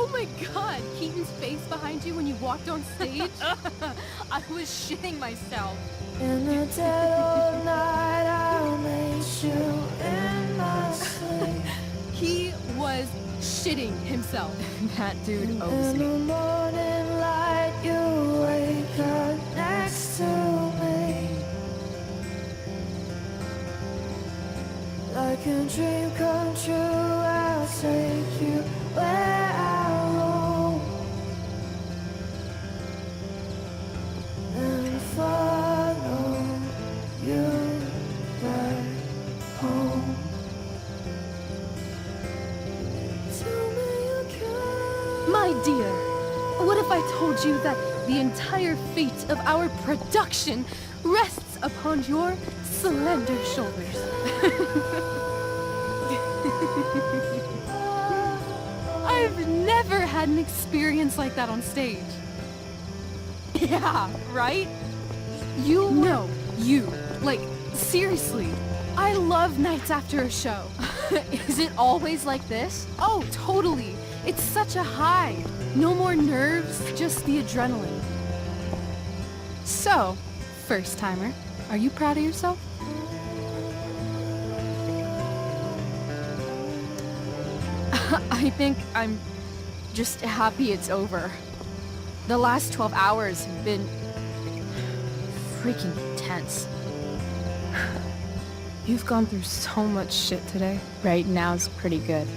Oh my god, Keaton's face behind you when you walked on stage? I was shitting myself. In the dead of night, I'll meet you in my sleep. He was shitting himself. That dude owes In the me. morning light, you wake up next to me. Like a dream come true, I'll take you where I roam and follow you back home. Tell me you care. My dear, what if I told you that the entire fate of our production rests upon your slender shoulders? I've never had an experience like that on stage. Yeah, right? You? No, you. Like, seriously. I love nights after a show. Is it always like this? Oh, totally. It's such a high. No more nerves, just the adrenaline. So, first timer, are you proud of yourself? I think I'm just happy it's over. The last 12 hours have been freaking intense. You've gone through so much shit today. Right now it's pretty good.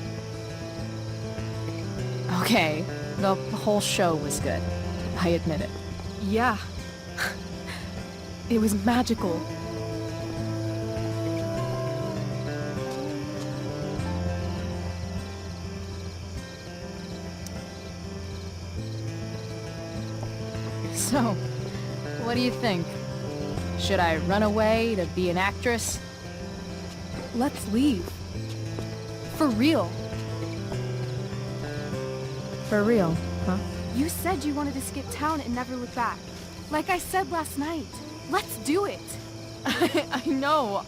Okay, the whole show was good. I admit it. Yeah. It was magical. So, what do you think? Should I run away to be an actress? Let's leave. For real. For real, huh? You said you wanted to skip town and never look back. Like I said last night. Let's do it. I know.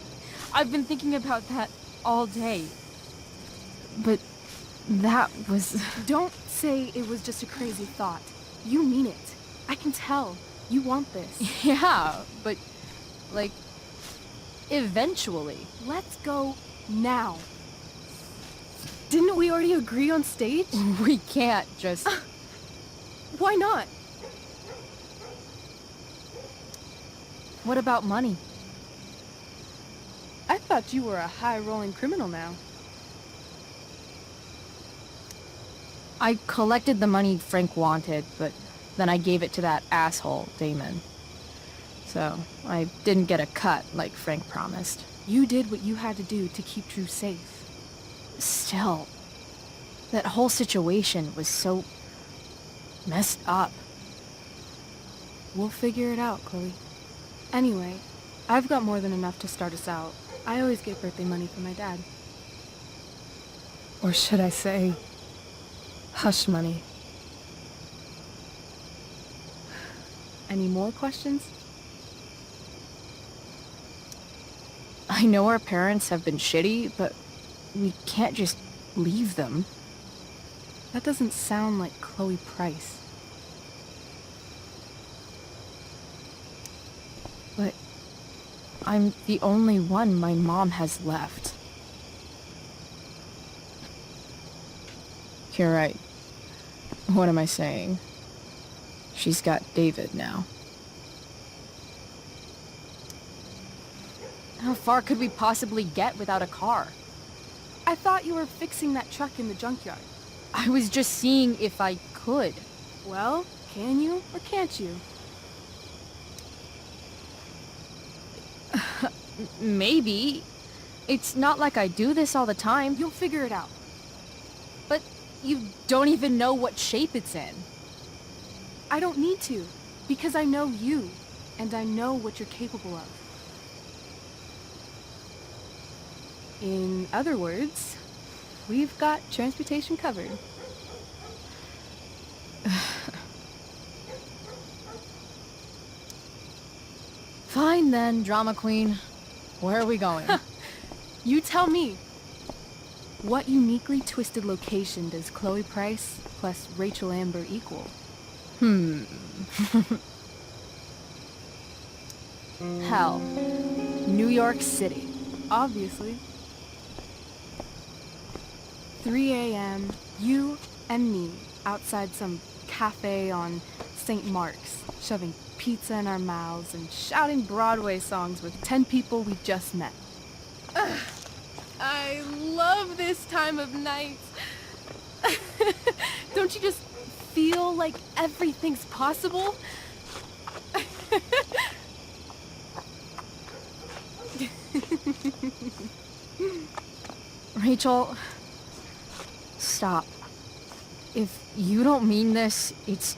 I've been thinking about that all day. But that was... Don't say it was just a crazy thought. You mean it. I can tell. You want this. Yeah, but, like, eventually. Let's go now. Didn't we already agree on stage? We can't just... Why not? What about money? I thought you were a high-rolling criminal now. I collected the money Frank wanted, but then I gave it to that asshole, Damon. So, I didn't get a cut like Frank promised. You did what you had to do to keep Drew safe. Still, that whole situation was so messed up. We'll figure it out, Chloe. Anyway, I've got more than enough to start us out. I always get birthday money from my dad. Or should I say, hush money. Any more questions? I know our parents have been shitty, but we can't just leave them. That doesn't sound like Chloe Price. But I'm the only one my mom has left. You're right. What am I saying? She's got David now. How far could we possibly get without a car? I thought you were fixing that truck in the junkyard. I was just seeing if I could. Well, can you or can't you? Maybe. It's not like I do this all the time. You'll figure it out. But you don't even know what shape it's in. I don't need to, because I know you, and I know what you're capable of. In other words, we've got transportation covered. Fine then, drama queen. Where are we going? You tell me. What uniquely twisted location does Chloe Price plus Rachel Amber equal? Hell. New York City. Obviously. 3 a.m., you and me outside some cafe on St. Mark's, shoving pizza in our mouths and shouting Broadway songs with 10 people we just met. Ugh, I love this time of night. Don't you just feel like everything's possible? Rachel, stop. If you don't mean this, it's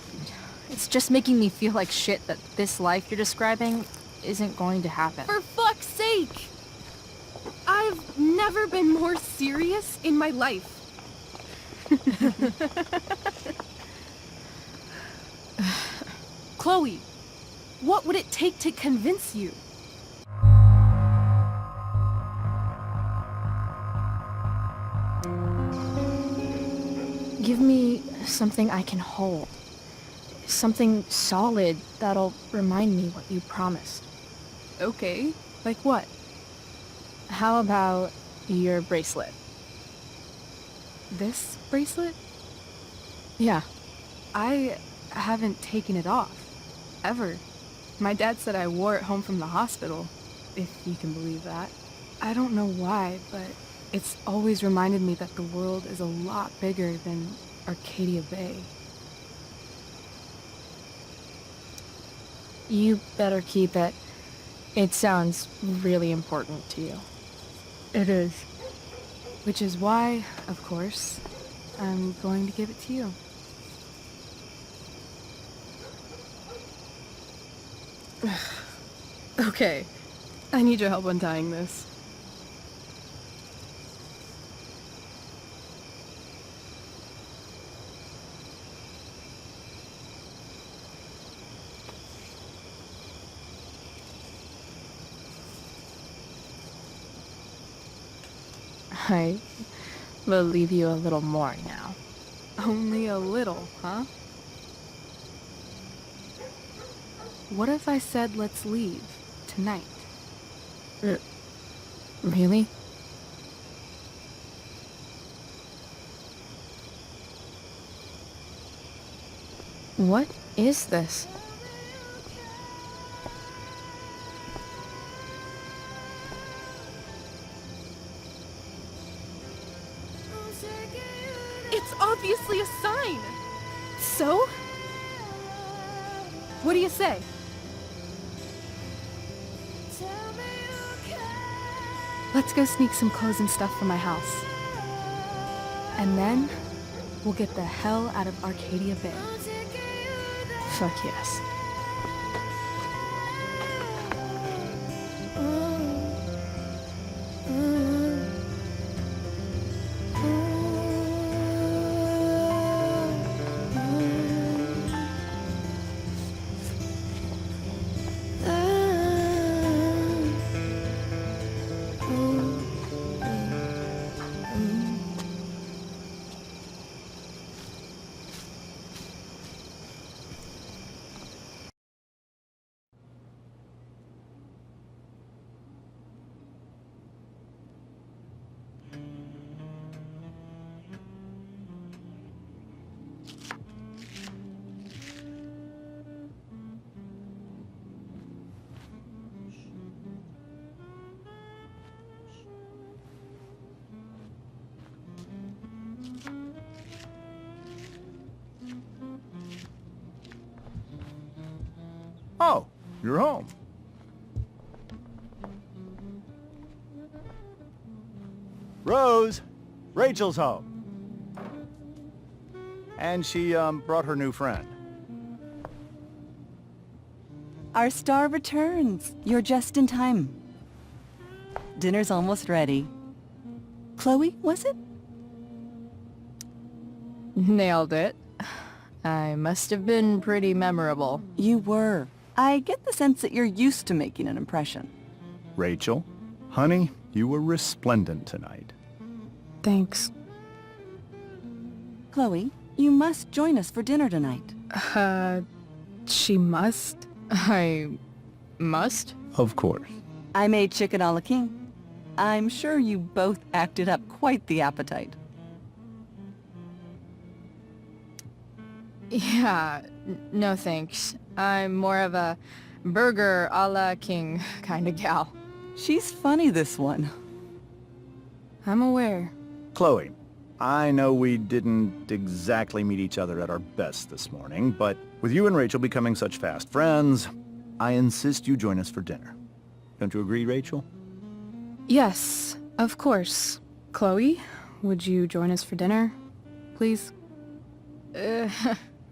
just making me feel like shit that this life you're describing isn't going to happen. For fuck's sake! I've never been more serious in my life. Chloe, what would it take to convince you? Give me something I can hold. Something solid that'll remind me what you promised. Okay, like what? How about your bracelet? This bracelet? Yeah. I haven't taken it off. Ever. My dad said I wore it home from the hospital, if you can believe that. I don't know why, but it's always reminded me that the world is a lot bigger than Arcadia Bay. You better keep it. It sounds really important to you. It is. Which is why, of course, I'm going to give it to you. Okay, I need your help untying this. I believe you a little more now. Only a little, huh? What if I said let's leave tonight? Really? What is this? It's obviously a sign! So? What do you say? Let's go sneak some clothes and stuff from my house. And then, we'll get the hell out of Arcadia Bay. Fuck yes. Oh, you're home. Rose, Rachel's home. And she, brought her new friend. Our star returns. You're just in time. Dinner's almost ready. Chloe, was it? Nailed it. I must have been pretty memorable. You were. I get the sense that you're used to making an impression. Rachel, honey, you were resplendent tonight. Thanks. Chloe, you must join us for dinner tonight. She must? I must? Of course. I made chicken a la king. I'm sure you both acted up quite the appetite. Yeah, no thanks. I'm more of a burger a la king kind of gal. She's funny, this one. I'm aware. Chloe, I know we didn't exactly meet each other at our best this morning, but with you and Rachel becoming such fast friends, I insist you join us for dinner. Don't you agree, Rachel? Yes, of course. Chloe, would you join us for dinner, please?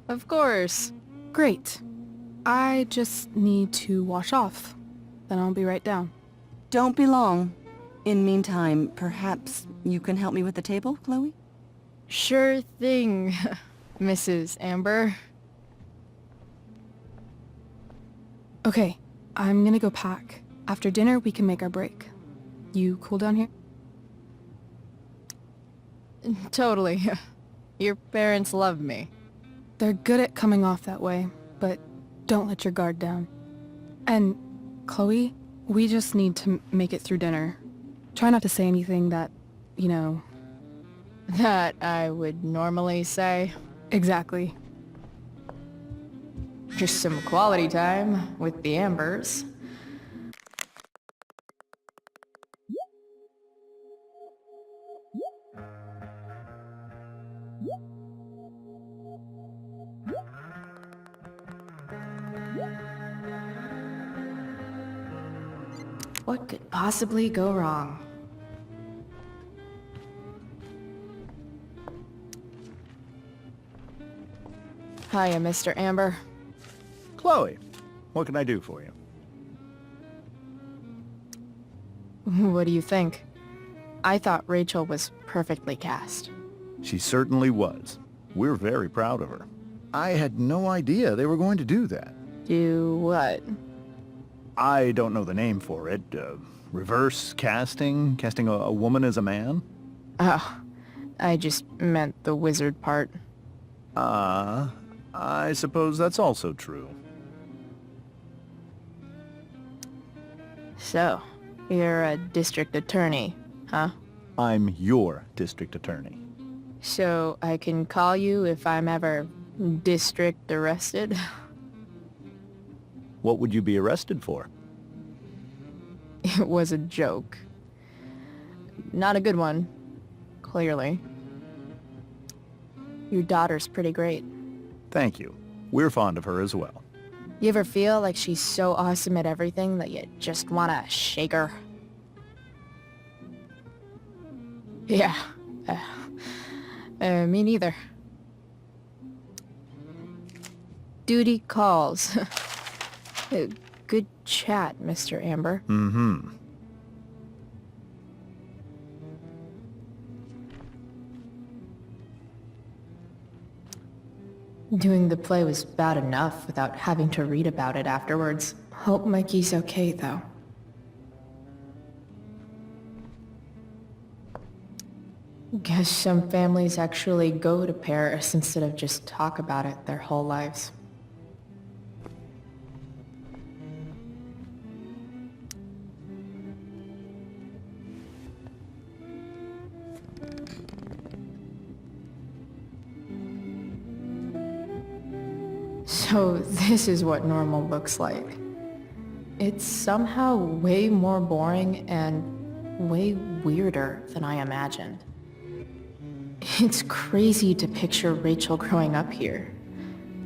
Of course. Great. I just need to wash off. Then I'll be right down. Don't be long. In meantime, perhaps you can help me with the table, Chloe? Sure thing, Mrs. Amber. Okay, I'm gonna go pack. After dinner, we can make our break. You cool down here? Totally. Your parents love me. They're good at coming off that way, but don't let your guard down. And, Chloe, we just need to make it through dinner. Try not to say anything that, you know... That I would normally say. Exactly. Just some quality time with the Ambers. What could possibly go wrong? Hiya, Mr. Amber. Chloe, what can I do for you? What do you think? I thought Rachel was perfectly cast. She certainly was. We're very proud of her. I had no idea they were going to do that. Do what? I don't know the name for it. Reverse casting? Casting a woman as a man? Oh, I just meant the wizard part. I suppose that's also true. So, you're a district attorney, huh? I'm your district attorney. So I can call you if I'm ever district arrested? What would you be arrested for? It was a joke. Not a good one, clearly. Your daughter's pretty great. Thank you. We're fond of her as well. You ever feel like she's so awesome at everything that you just wanna shake her? Yeah. Me neither. Duty calls. Good chat, Mr. Amber. Mm-hmm. Doing the play was bad enough without having to read about it afterwards. Hope Mikey's okay, though. Guess some families actually go to Paris instead of just talk about it their whole lives. So this is what normal looks like. It's somehow way more boring and way weirder than I imagined. It's crazy to picture Rachel growing up here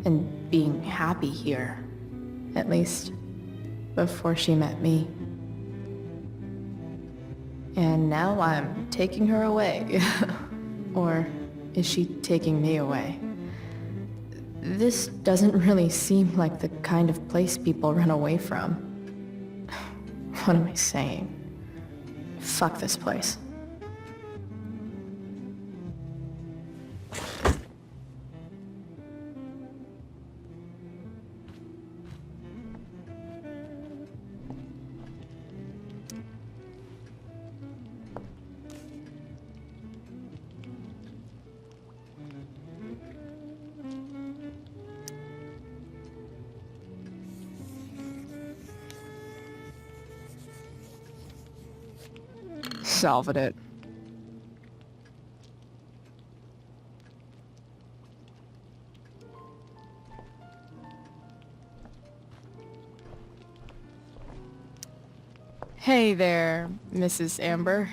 and being happy here, at least before she met me. And now I'm taking her away. Or is she taking me away? This doesn't really seem like the kind of place people run away from. What am I saying? Fuck this place. Solving it. Hey there, Mrs. Amber.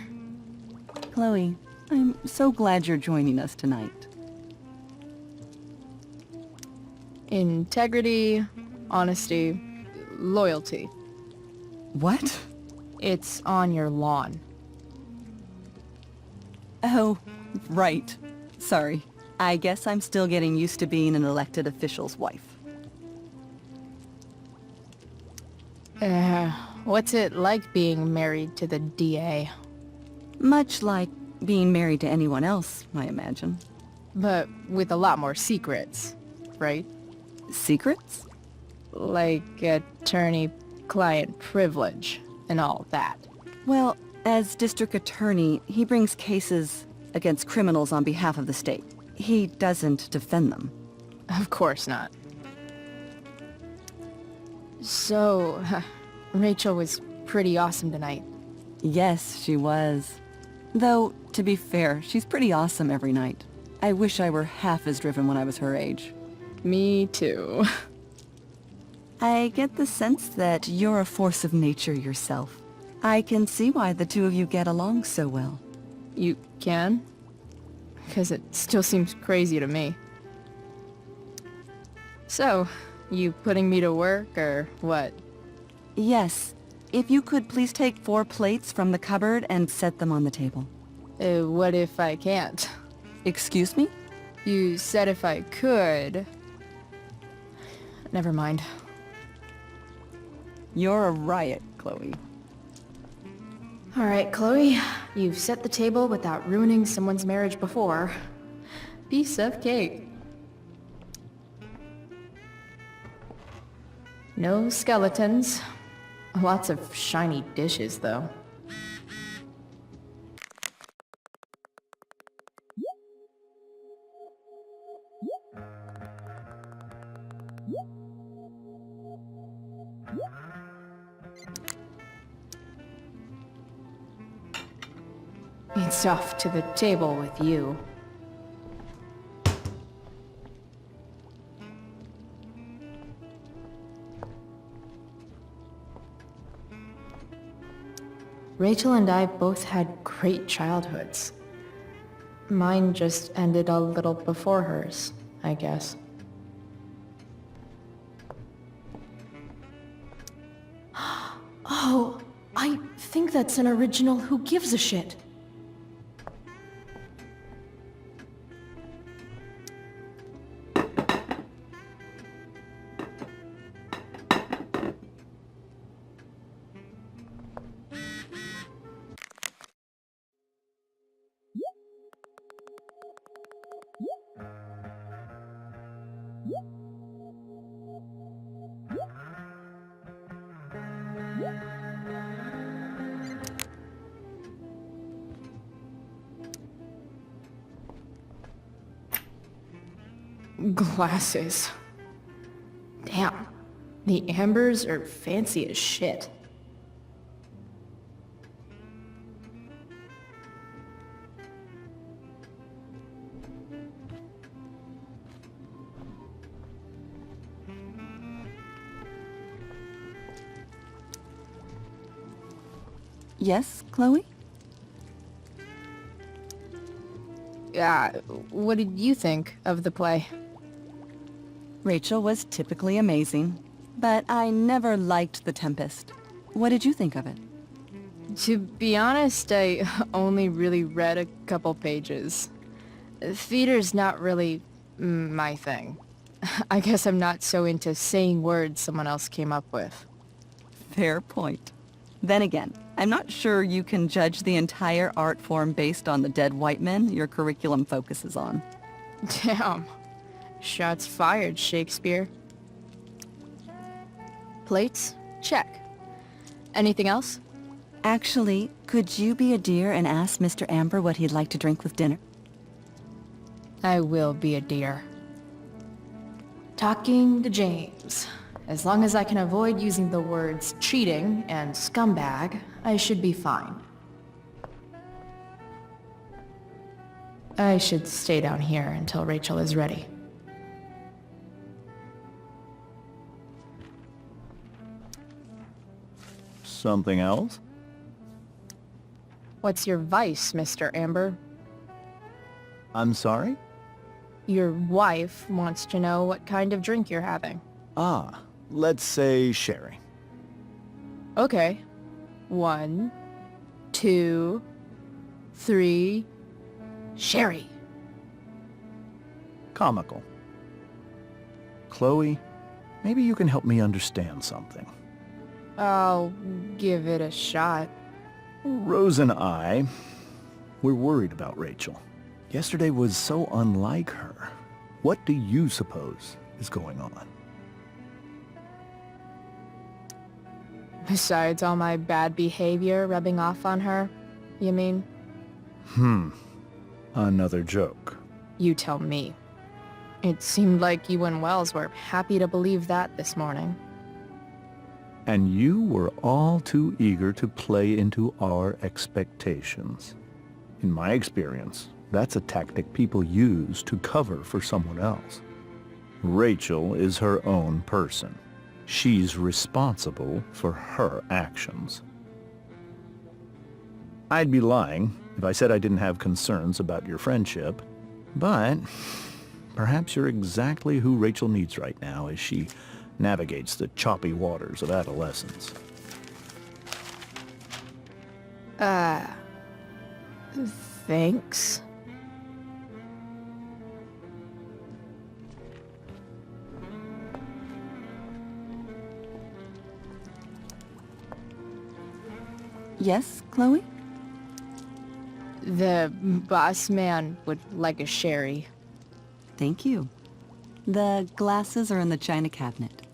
Chloe, I'm so glad you're joining us tonight. Integrity, honesty, loyalty. What? It's on your lawn. Oh, right. Sorry. I guess I'm still getting used to being an elected official's wife. What's it like being married to the DA? Much like being married to anyone else, I imagine. But with a lot more secrets, right? Secrets? Like attorney-client privilege and all that. Well, as district attorney, he brings cases against criminals on behalf of the state. He doesn't defend them. Of course not. So, Rachel was pretty awesome tonight. Yes, she was. Though, to be fair, she's pretty awesome every night. I wish I were half as driven when I was her age. Me too. I get the sense that you're a force of nature yourself. I can see why the two of you get along so well. You can? Because it still seems crazy to me. So, you putting me to work, or what? Yes. If you could please take 4 plates from the cupboard and set them on the table. What if I can't? Excuse me? You said if I could. Never mind. You're a riot, Chloe. Alright, Chloe. You've set the table without ruining someone's marriage before. Piece of cake. No skeletons. Lots of shiny dishes, though. It's off to the table with you. Rachel and I both had great childhoods. Mine just ended a little before hers, I guess. Oh, I think that's an original Who Gives a Shit. Glasses. Damn. The Ambers are fancy as shit. Yes, Chloe? What did you think of the play? Rachel was typically amazing, but I never liked The Tempest. What did you think of it? To be honest, I only really read a couple pages. Theater's not really my thing. I guess I'm not so into saying words someone else came up with. Fair point. Then again, I'm not sure you can judge the entire art form based on the dead white men your curriculum focuses on. Damn. Shots fired, Shakespeare. Plates? Check. Anything else? Actually, could you be a dear and ask Mr. Amber what he'd like to drink with dinner? I will be a dear. Talking to James. As long as I can avoid using the words cheating and scumbag, I should be fine. I should stay down here until Rachel is ready. Something else? What's your vice, Mr. Amber? I'm sorry? Your wife wants to know what kind of drink you're having. Ah, let's say sherry. Okay. 1, 2, 3... Sherry. Comical. Chloe, maybe you can help me understand something. I'll give it a shot. Rose and I, we're worried about Rachel. Yesterday was so unlike her. What do you suppose is going on? Besides all my bad behavior rubbing off on her, you mean? Another joke. You tell me. It seemed like you and Wells were happy to believe that this morning. And you were all too eager to play into our expectations. In my experience, that's a tactic people use to cover for someone else. Rachel is her own person. She's responsible for her actions. I'd be lying if I said I didn't have concerns about your friendship, but perhaps you're exactly who Rachel needs right now as she navigates the choppy waters of adolescence. Thanks. Yes, Chloe? The boss man would like a sherry. Thank you. The glasses are in the china cabinet.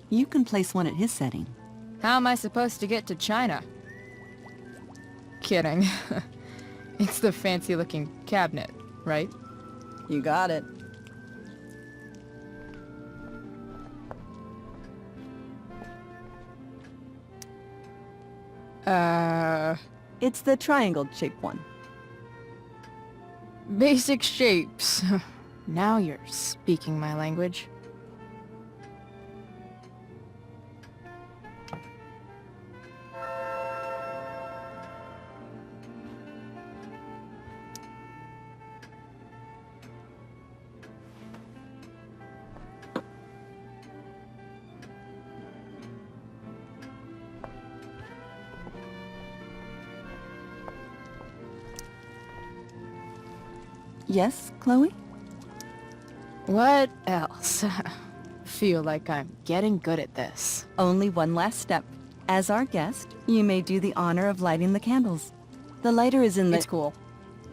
You can place one at his setting. How am I supposed to get to China? Kidding. It's the fancy-looking cabinet, right? You got it. It's the triangle-shaped one. Basic shapes. Now you're speaking my language. Yes, Chloe? What else? Feel like I'm getting good at this. Only one last step. As our guest, you may do the honor of lighting the candles. The lighter is in the... It's cool.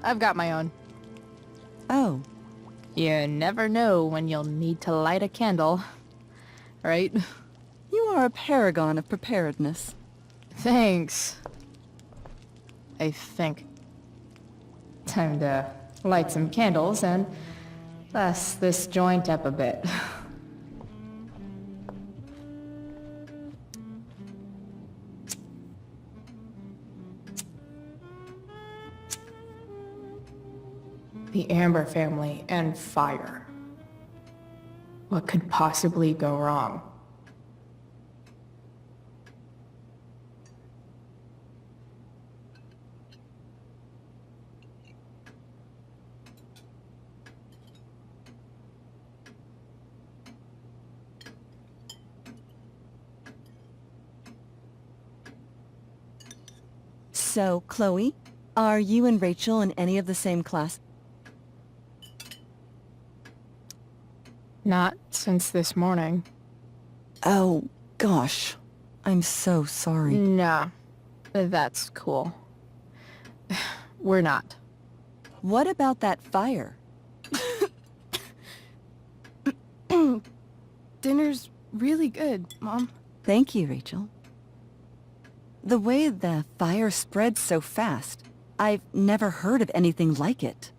I've got my own. Oh, You never know when you'll need to light a candle, right? you are a paragon of preparedness. Thanks. I think. Time to light some candles and bust this joint up a bit. The Amber family and fire. What could possibly go wrong? So, Chloe, are you and Rachel in any of the same class? Not since this morning. Oh, gosh. I'm so sorry. Nah, that's cool. We're not. What about that fire? Dinner's really good, Mom. Thank you, Rachel. The way the fire spreads so fast, I've never heard of anything like it.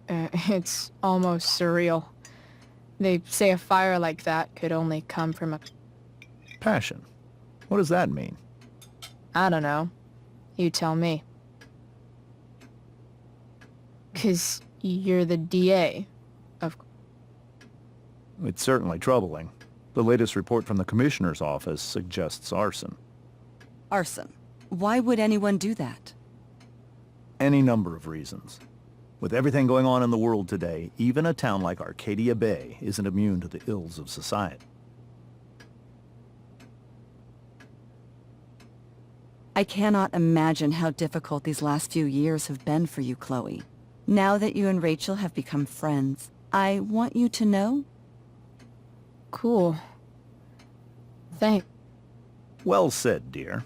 It's almost surreal. They say a fire like that could only come from a... Passion. What does that mean? I don't know. You tell me. 'Cause you're the DA, of... It's certainly troubling. The latest report from the Commissioner's office suggests arson. Arson. Why would anyone do that? Any number of reasons. With everything going on in the world today, even a town like Arcadia Bay isn't immune to the ills of society. I cannot imagine how difficult these last few years have been for you, Chloe. Now that you and Rachel have become friends, I want you to know... Cool. Thanks. Well said, dear.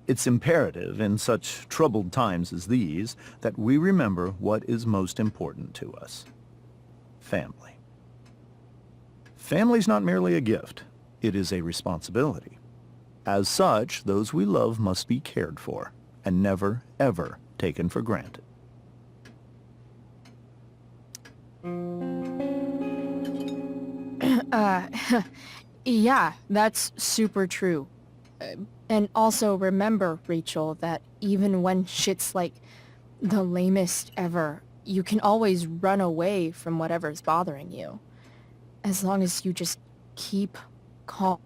It's imperative in such troubled times as these that we remember what is most important to us. Family. Family's not merely a gift. It is a responsibility. As such, those we love must be cared for and never, ever taken for granted. Yeah, that's super true. And also remember, Rachel, that even when shit's like the lamest ever, you can always run away from whatever's bothering you. As long as you just keep calm.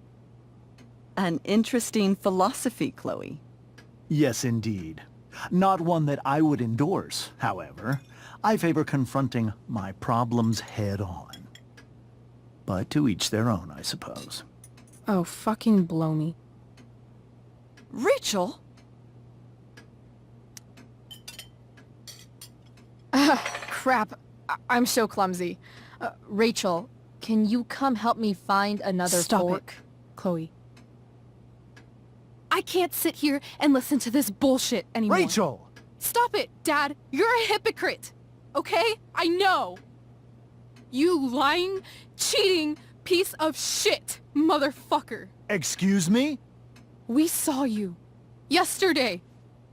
An interesting philosophy, Chloe. Yes, indeed. Not one that I would endorse, however. I favor confronting my problems head-on. But to each their own, I suppose. Oh, fucking blow me. Rachel? Crap. I'm so clumsy. Rachel, can you come help me find another Stop fork? it, Chloe. I can't sit here and listen to this bullshit anymore. Rachel! Stop it, Dad! You're a hypocrite! Okay? I know! You lying, cheating piece of shit, motherfucker! Excuse me? We saw you yesterday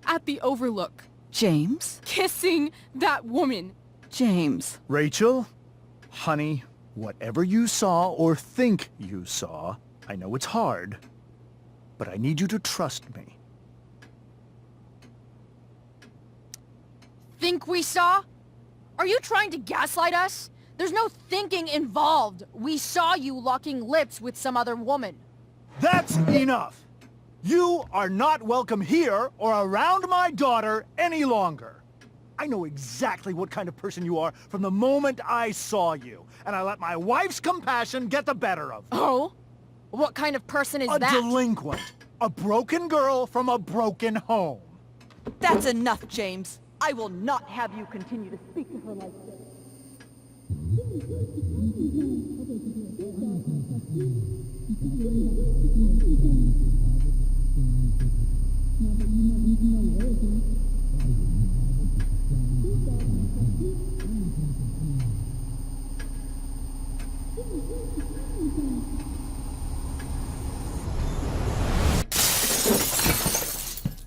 at the Overlook James? kissing that woman. James. Rachel? Honey, whatever you saw or think you saw, I know it's hard, but I need you to trust me. Think we saw? Are you trying to gaslight us? There's no thinking involved. We saw you locking lips with some other woman. That's enough! You are not welcome here or around my daughter any longer. I know exactly what kind of person you are from the moment I saw you, and I let my wife's compassion get the better of me. Oh? What kind of person is A that? delinquent. A broken girl from a broken home. That's enough, James. I will not have you continue to speak to her like this.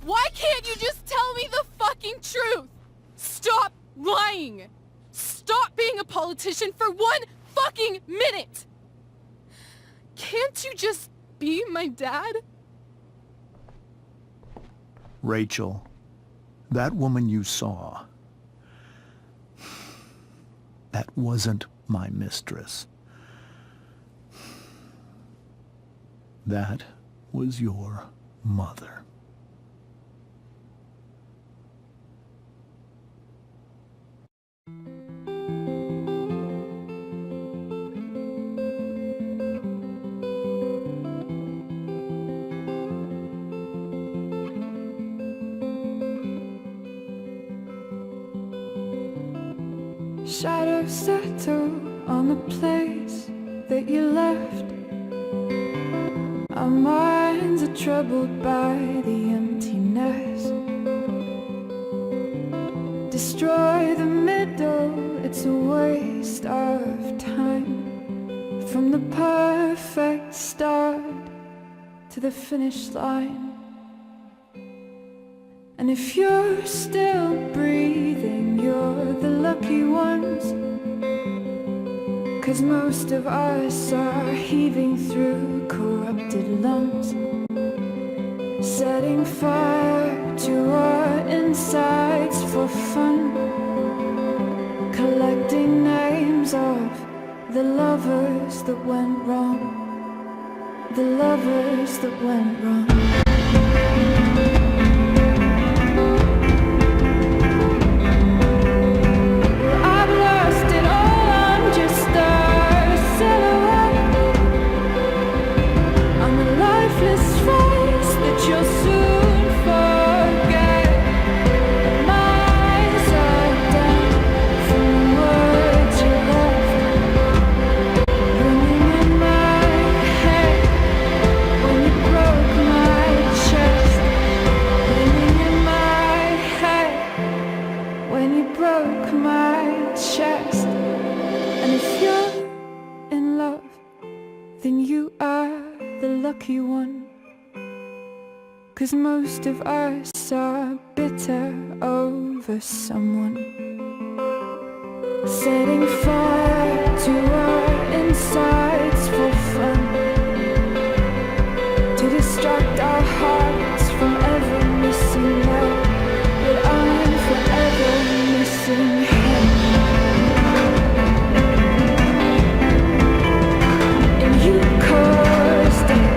Why can't you just tell me the fucking truth? Stop lying! Stop being a politician for 1 fucking minute! Can't you just be my dad? Rachel, that woman you saw, that wasn't my mistress. That was your mother. Shadows settle on the place that you left. Our minds are troubled by the emptiness. Destroy the middle, it's a waste of time. From the perfect start to the finish line. And if you're still breathing, you're the lucky ones. 'Cause most of us are heaving through corrupted lungs, setting fire to our fun, collecting names of the lovers that went wrong, the lovers that went wrong. I've lost it all, I'm just a silhouette. I'm a lifeless face that you'll soon forget. My eyes are dead from the words you left, ringing in my head when you broke my chest, ringing in my head when you broke my chest. And if you're in love, then you are the lucky one, 'cause most of us are bitter over someone. Setting fire to our insides for fun, to distract our hearts from ever missing love. But I'm forever missing him. And you caused it.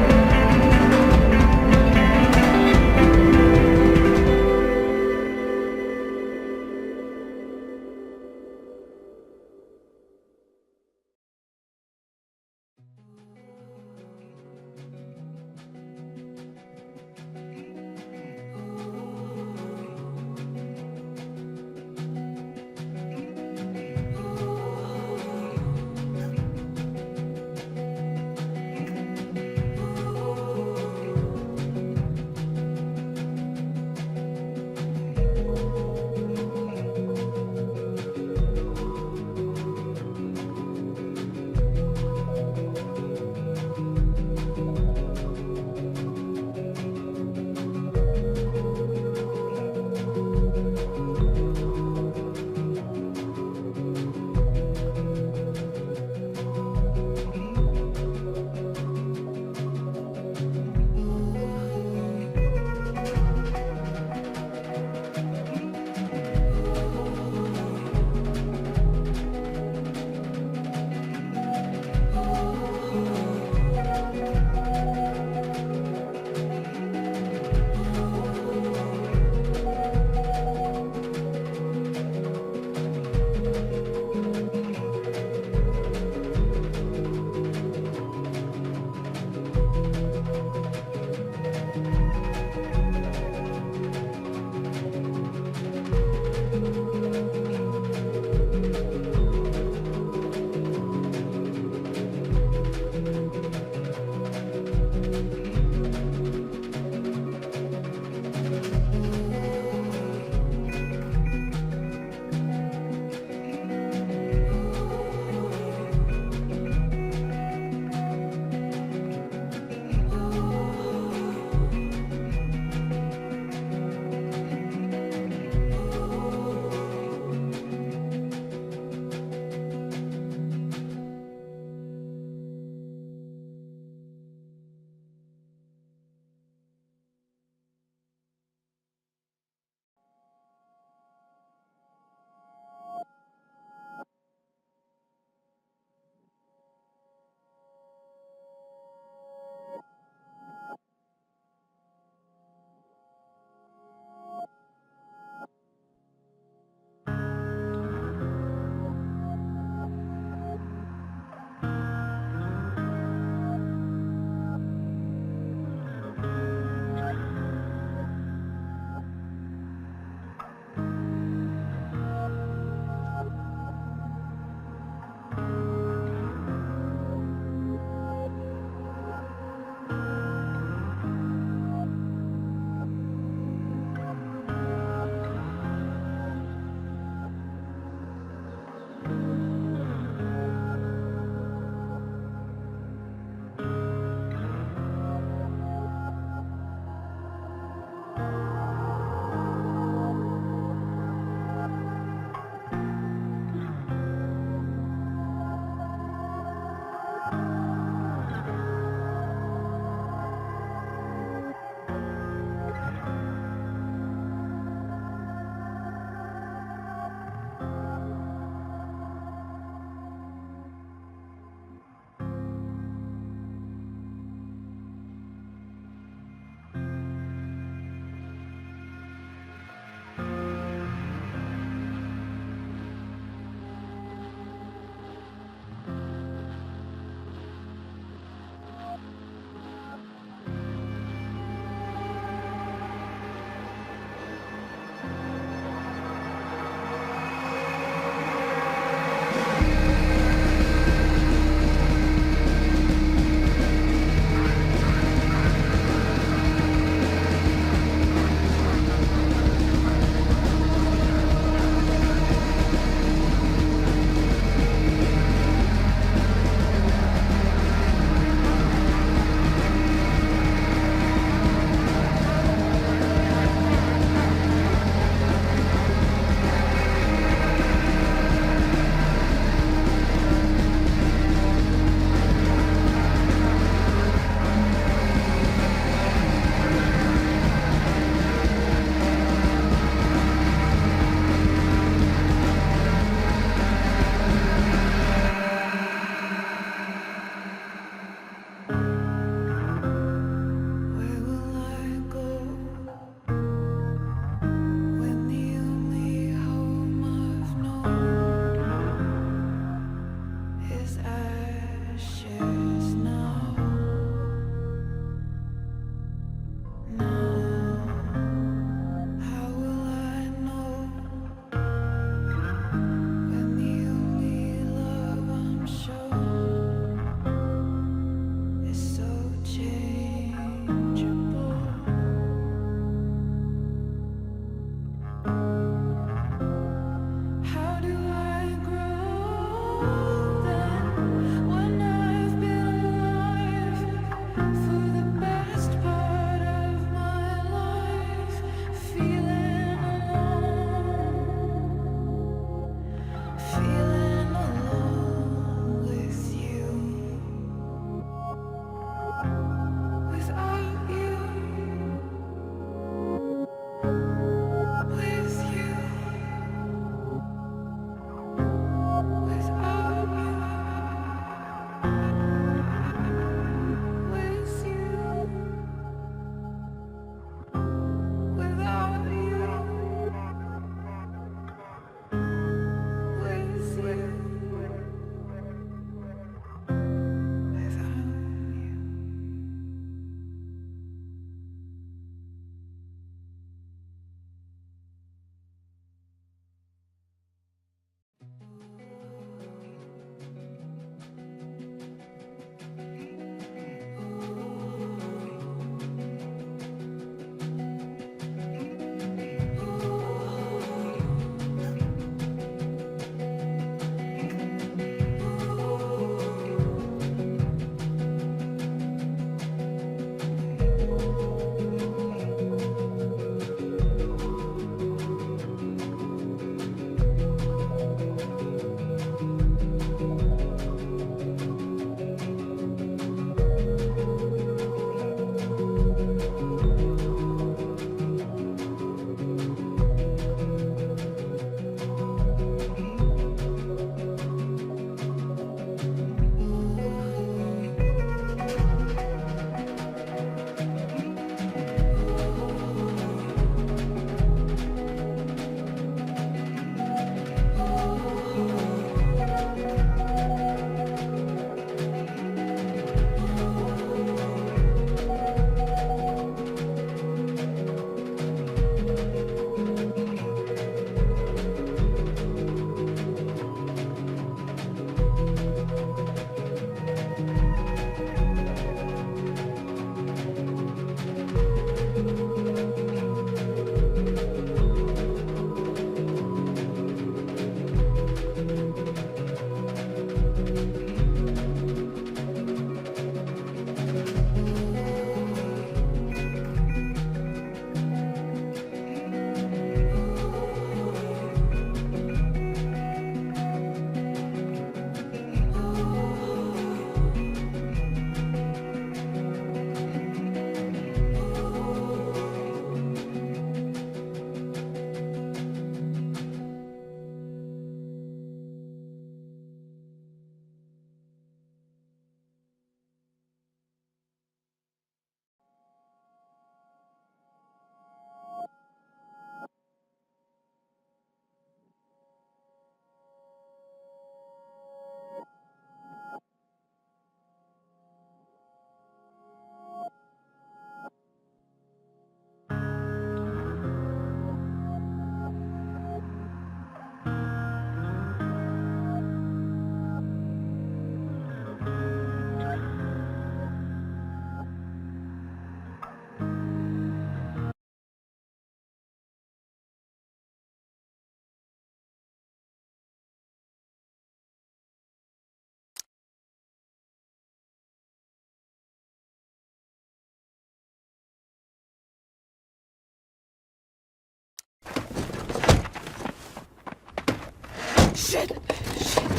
Shit!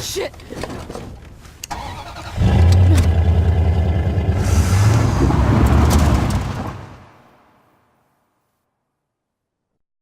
Shit! Shit!